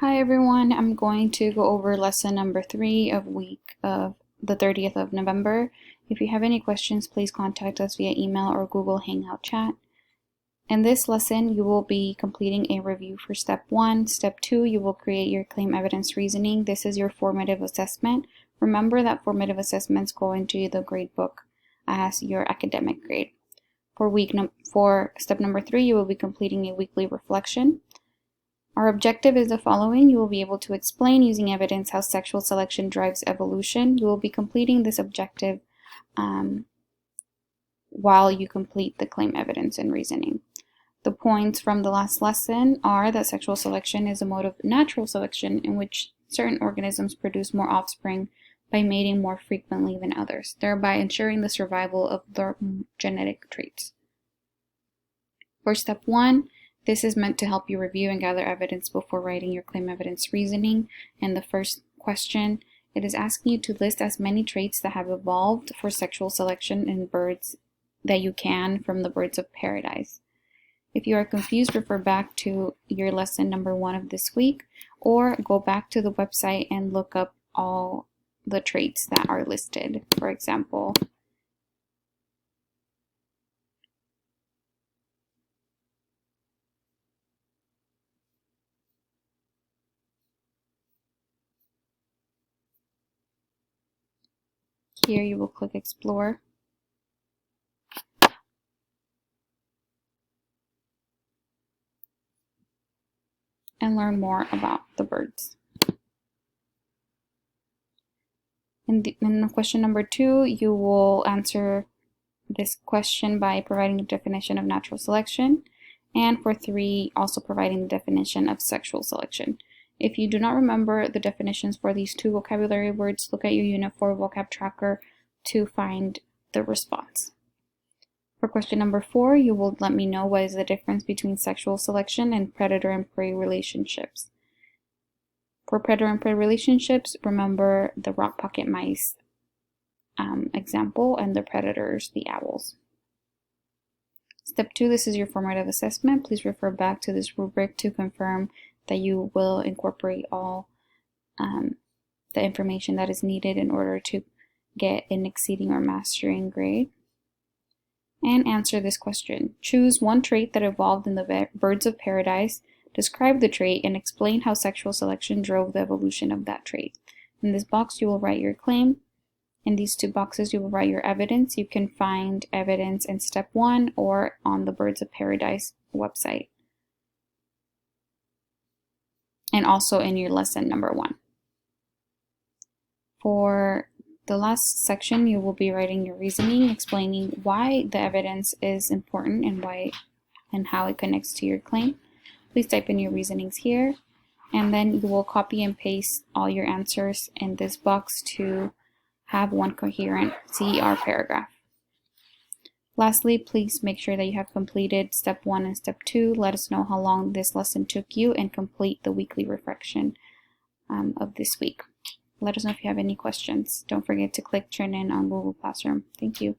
Hi everyone, I'm going to go over lesson number 3 of week of the 30th of November. If you have any questions, please contact us via email or Google Hangout chat. In this lesson, you will be completing a review for step 1. Step 2, you will create your claim evidence reasoning. This is your formative assessment. Remember that formative assessments go into the grade book as your academic grade. For step number 3, you will be completing a weekly reflection. Our objective is the following. You will be able to explain using evidence how sexual selection drives evolution. You will be completing this objective while you complete the claim evidence and reasoning. The points from the last lesson are that sexual selection is a mode of natural selection in which certain organisms produce more offspring by mating more frequently than others, thereby ensuring the survival of their genetic traits. For step 1, this is meant to help you review and gather evidence before writing your claim evidence reasoning. And the first question, it is asking you to list as many traits that have evolved for sexual selection in birds that you can from the birds of paradise. If you are confused, refer back to your lesson number 1 of this week, or go back to the website and look up all the traits that are listed. For example, here you will click Explore. And learn more about the birds. In question number 2, you will answer this question by providing the definition of natural selection, and for 3, also providing the definition of sexual selection. If you do not remember the definitions for these 2 vocabulary words, look at your Unit 4 vocab tracker to find the response. For question number 4, you will let me know what is the difference between sexual selection and predator and prey relationships. For predator and prey relationships, remember the rock pocket mice example, and the predators, the owls. Step 2, this is your formative assessment. Please refer back to this rubric to confirm that you will incorporate all the information that is needed in order to get an exceeding or mastering grade. And answer this question. Choose one trait that evolved in the birds of paradise, describe the trait, and explain how sexual selection drove the evolution of that trait. In this box, you will write your claim. In these 2 boxes, you will write your evidence. You can find evidence in step 1 or on the Birds of Paradise website, and also in your lesson number 1. For the last section, you will be writing your reasoning, explaining why the evidence is important and how it connects to your claim. Please type in your reasonings here, and then you will copy and paste all your answers in this box to have one coherent CER paragraph. Lastly, please make sure that you have completed step 1 and step 2. Let us know how long this lesson took you, and complete the weekly reflection of this week. Let us know if you have any questions. Don't forget to click Turn In on Google Classroom. Thank you.